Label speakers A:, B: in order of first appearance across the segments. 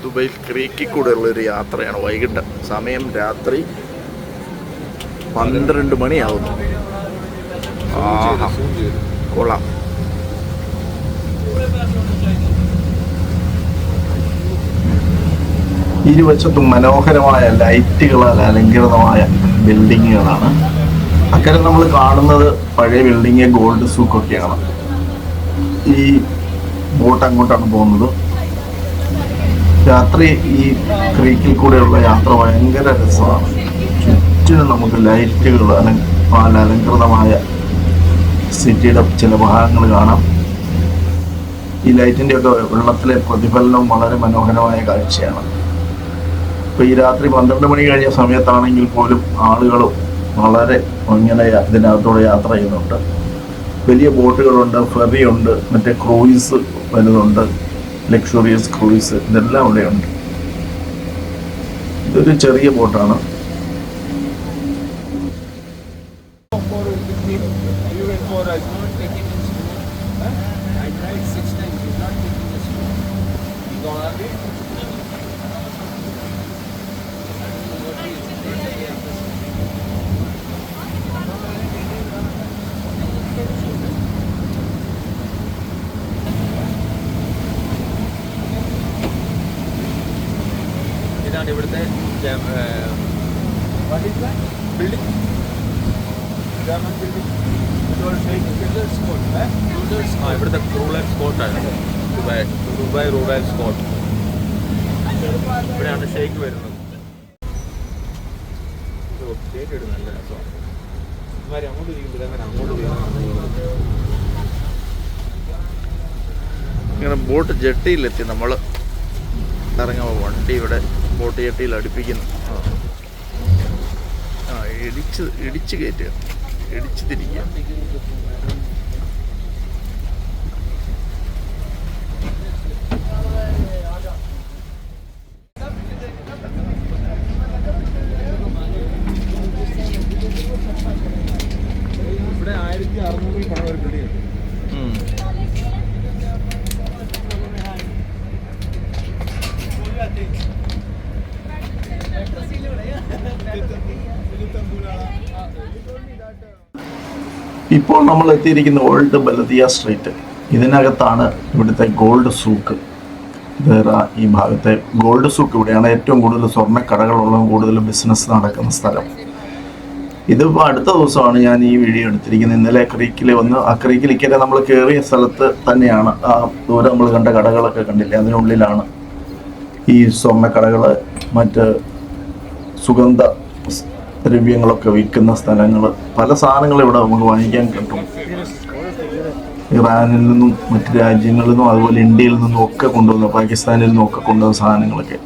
A: Dubai ക്രീക്കിൽ കൂടെയുള്ളൊരു യാത്രയാണ്. വൈകിട്ട് സമയം രാത്രി 12 മണിയാവുന്നു. ആഹാ, കൊള്ളാം. ഇരുവശത്തും മനോഹരമായ ലൈറ്റുകളാൽ അലങ്കൃതമായ ബിൽഡിങ്ങുകളാണ്. അക്കരെ നമ്മൾ കാണുന്നത് പഴയ ബിൽഡിങ് ഗോൾഡ് സൂക്കൊക്കെയാണ്. ഈ ബോട്ട് അങ്ങോട്ടാണ് പോകുന്നത്. രാത്രി ഈ ക്രീക്കിൽ കൂടെയുള്ള യാത്ര ഭയങ്കര രസമാണ്. ചുറ്റിനും നമുക്ക് ലൈറ്റുകൾ അലങ്കൃതമായ സിറ്റിയുടെ ചില ഭാഗങ്ങൾ കാണാം. ഈ ലൈറ്റിൻ്റെ ഒക്കെ വെള്ളത്തിലെ പ്രതിഫലനം വളരെ മനോഹരമായ കാഴ്ചയാണ്. ഇപ്പോൾ ഈ രാത്രി 12 മണി കഴിഞ്ഞ സമയത്താണെങ്കിൽ പോലും ആളുകൾ വളരെ ഇങ്ങനെ ഇതിനകത്തൂടെ യാത്ര ചെയ്യുന്നുണ്ട്. വലിയ ബോട്ടുകളുണ്ട്, ഫെറിയുണ്ട്, മറ്റേ ക്രൂയിസ് വലുതുണ്ട്, ലക്ഷറിയസ് ക്രൂയിസ്, ഇതെല്ലാം ഇവിടെയുണ്ട്. ഇതൊരു ചെറിയ ബോട്ടാണ്.
B: ഇതാണ് ഇവിടുത്തെ ബിൽഡിംഗ്, ജർമ്മൻ ബിൽഡിംഗ്. ഇവിടുത്തെ റൂറൽ സ്പോട്ടാണ് ദുബായ് റൂറൽ സ്പോട്ട്. ഇവിടെയാണ് ഷെയ്ക്ക് വരുന്നത്. ഷെയ്ക്ക് ഇടും നല്ല രസമാണ്. ഇമാര് അങ്ങോട്ട് ഇരിക്കുമ്പോൾ അങ്ങനെ അങ്ങോട്ട്
A: ഇങ്ങനെ ബോട്ട് ജെട്ടിയിലെത്തി. നമ്മൾ ഇറങ്ങുമ്പോൾ വണ്ടി ഇവിടെ ബോട്ട് ജെട്ടിയിൽ അടുപ്പിക്കുന്നു. ഇടിച്ച് കയറ്റുക, ഇടിച്ച് തിരിക്കുക.
B: ഇവിടെ 1600 പണം ഒരു പിടിയുണ്ട്.
A: ഇപ്പോൾ നമ്മൾ എത്തിയിരിക്കുന്ന ഓൾഡ് ബലദിയ സ്ട്രീറ്റ്. ഇതിനകത്താണ് ഇവിടുത്തെ ഗോൾഡ് സൂക്ക്. ഈ ഭാഗത്തെ ഗോൾഡ് സൂക്ക് ഇവിടെയാണ് ഏറ്റവും കൂടുതൽ സ്വർണ്ണക്കടകളുള്ളതും കൂടുതൽ ബിസിനസ് നടക്കുന്ന സ്ഥലം. ഇതിപ്പോൾ അടുത്ത ദിവസമാണ് ഞാൻ ഈ വീഡിയോ എടുത്തിരിക്കുന്നത്. ഇന്നലെ ക്രീക്കിൽ വന്ന് ആ ക്രീക്കിലിക്കരെ നമ്മൾ കയറിയ സ്ഥലത്ത് തന്നെയാണ് ആ ദൂരം നമ്മൾ കണ്ട കടകളൊക്കെ കണ്ടില്ലേ, അതിനുള്ളിലാണ് ഈ സ്വർണ്ണക്കടകൾ, മറ്റ് സുഗന്ധ ദ്രവ്യങ്ങളൊക്കെ വിൽക്കുന്ന സ്ഥലങ്ങൾ. പല സാധനങ്ങളും ഇവിടെ നമുക്ക് വാങ്ങിക്കാൻ കിട്ടും. ഇറാനിൽ നിന്നും മറ്റ് രാജ്യങ്ങളിൽ നിന്നും അതുപോലെ ഇന്ത്യയിൽ നിന്നും ഒക്കെ കൊണ്ടുവന്ന, പാകിസ്ഥാനിൽ നിന്നും ഒക്കെ കൊണ്ടുവന്ന സാധനങ്ങളൊക്കെ.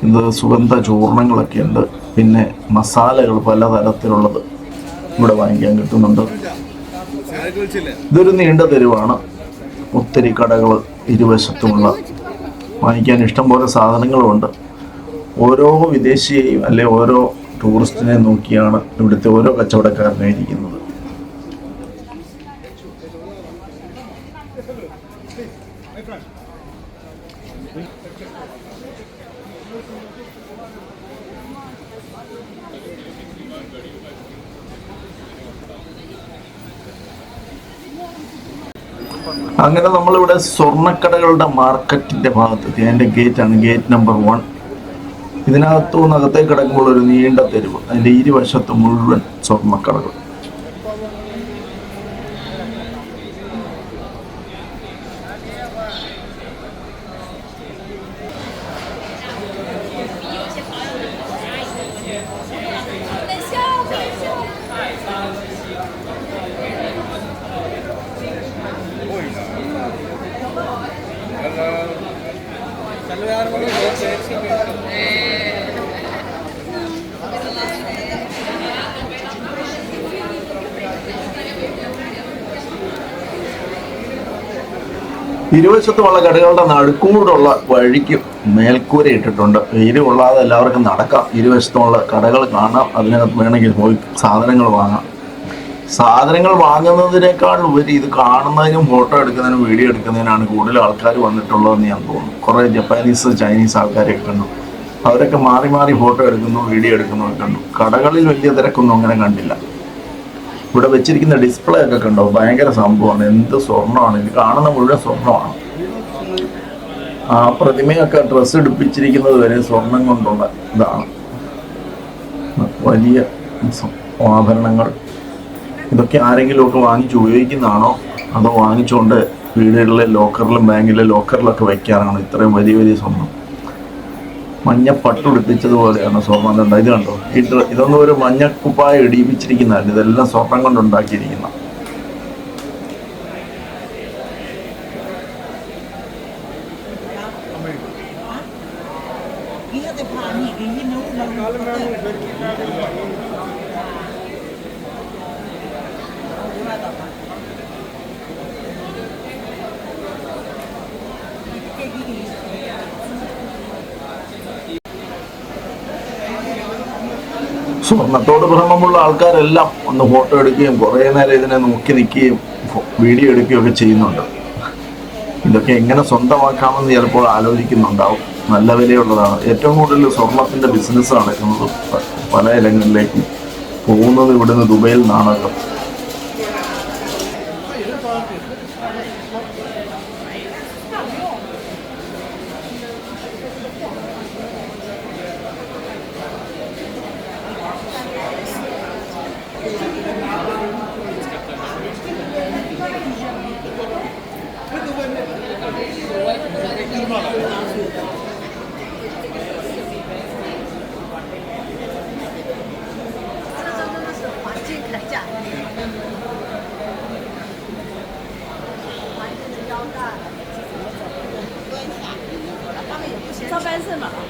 A: ഇത് സുഗന്ധ ചൂർണങ്ങളൊക്കെ ഉണ്ട്. പിന്നെ മസാലകൾ പലതരത്തിലുള്ളത് ഇവിടെ വാങ്ങിക്കാൻ കിട്ടുന്നുണ്ട്. ഇതൊരു നീണ്ട തെരുവാണ്. ഒത്തിരി കടകൾ ഇരുവശത്തുമുള്ള, വാങ്ങിക്കാൻ ഇഷ്ടംപോലെ സാധനങ്ങളുമുണ്ട്. ഓരോ വിദേശിയെയും അല്ലെ ഓരോ ടൂറിസ്റ്റിനെ നോക്കിയാണ് ഇവിടുത്തെ ഓരോ കച്ചവടക്കാരനായിരിക്കുന്നത്. അങ്ങനെ നമ്മളിവിടെ സ്വർണ്ണക്കടകളുടെ മാർക്കറ്റിന്റെ ഭാഗത്തെത്തി. അതിന്റെ ഗേറ്റാണ് ഗേറ്റ് നമ്പർ 1. ഇതിനകത്തുനിന്ന് അകത്തേക്ക് കിടക്കുമ്പോൾ ഒരു നീണ്ട തെരുവ്. അതിൻ്റെ ഇരുവശത്ത് മുഴുവൻ സ്വർണ്ണക്കടകൾ. ഇരുവശത്തുമുള്ള കടകളുടെ നടുക്കൂടുള്ള വഴിക്ക് മേൽക്കൂര ഇട്ടിട്ടുണ്ട്. വെയിൽ കൊള്ളാതെ എല്ലാവർക്കും നടക്കാം. ഇരുവശത്തുമുള്ള കടകൾ കാണാം. അതിനകത്ത് വേണമെങ്കിൽ പോയി സാധനങ്ങൾ വാങ്ങാം. സാധനങ്ങൾ വാങ്ങുന്നതിനേക്കാൾ ഉപരി ഇത് കാണുന്നതിനും ഫോട്ടോ എടുക്കുന്നതിനും വീഡിയോ എടുക്കുന്നതിനാണ് കൂടുതൽ ആൾക്കാർ വന്നിട്ടുള്ളതെന്ന് ഞാൻ തോന്നുന്നു. കുറേ ജപ്പാനീസ് ചൈനീസ് ആൾക്കാരെയൊക്കെ കണ്ടു. അവരൊക്കെ മാറി മാറി ഫോട്ടോ എടുക്കുന്നു, വീഡിയോ എടുക്കുന്നു കണ്ടു. കടകളിൽ വലിയ തിരക്കൊന്നും അങ്ങനെ കണ്ടില്ല. ഇവിടെ വെച്ചിരിക്കുന്ന ഡിസ്പ്ലേ ഒക്കെ കണ്ടോ, ഭയങ്കര സംഭവമാണ്. എന്ത് സ്വർണ്ണമാണ് ഇത്, കാണുന്ന മുഴുവൻ സ്വർണ്ണമാണ്. ആ പ്രതിമയൊക്കെ ഡ്രസ്സ് എടുപ്പിച്ചിരിക്കുന്നത് വരെ സ്വർണം കൊണ്ടുള്ള ഇതാണ്. വലിയ ആഭരണങ്ങൾ. ഇതൊക്കെ ആരെങ്കിലുമൊക്കെ വാങ്ങിച്ച് ഉപയോഗിക്കുന്നതാണോ അതോ വാങ്ങിച്ചുകൊണ്ട് വീടുകളിലെ ലോക്കറിലും ബാങ്കിലെ ലോക്കറിലൊക്കെ വയ്ക്കാറാണോ ഇത്രയും വലിയ വലിയ സ്വർണം? മഞ്ഞ പട്ടുടിപ്പിച്ചതുപോലെയാണ് സ്വർണം. കണ്ടോ, ഇത് കണ്ടോ, ഇതൊന്നും ഒരു മഞ്ഞക്കുപ്പായ ഇടിപ്പിച്ചിരിക്കുന്നതല്ല, ഇതെല്ലാം സ്വർണം കൊണ്ടുണ്ടാക്കിയിരിക്കുന്ന. സ്വർണത്തോട് ഭ്രമമുള്ള ആൾക്കാരെല്ലാം ഒന്ന് ഫോട്ടോ എടുക്കുകയും കുറേ നേരം ഇതിനെ നോക്കി നിൽക്കുകയും വീഡിയോ എടുക്കുകയും ഒക്കെ ചെയ്യുന്നുണ്ട്. ഇതൊക്കെ എങ്ങനെ സ്വന്തമാക്കാമെന്ന് ചിലപ്പോൾ ആലോചിക്കുന്നുണ്ടാവും. നല്ല വിലയുള്ളതാണ്. ഏറ്റവും കൂടുതൽ സ്വർണത്തിൻ്റെ ബിസിനസ് നടക്കുന്നത് പല ഇടങ്ങളിലേക്കും പോകുന്നത് ഇവിടുന്ന് ദുബൈയിൽ നിന്നാണല്ലോ.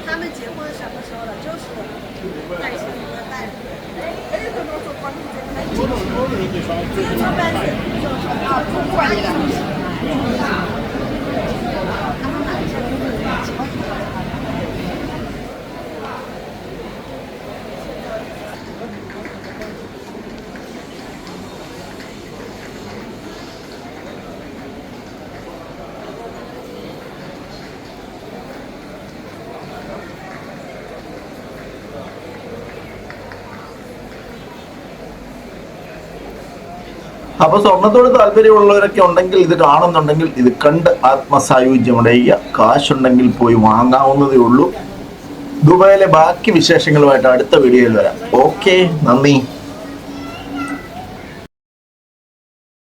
C: 他们结婚什么时候了？就是带钱的带。哎，怎么说关注这个？上班是就是啊，中国的。他们买这个结婚。
A: അപ്പൊ സ്വർണത്തോട് താല്പര്യമുള്ളവരൊക്കെ ഉണ്ടെങ്കിൽ ഇത് കാണുന്നുണ്ടെങ്കിൽ ഇത് കണ്ട് ആത്മസായുജ്യമടയുക. കാശുണ്ടെങ്കിൽ പോയി വാങ്ങാവുന്നതേ ഉള്ളൂ. ദുബായിലെ ബാക്കി വിശേഷങ്ങളുമായിട്ട് അടുത്ത വീഡിയോയിൽ വരാം. ഓക്കെ, നന്ദി.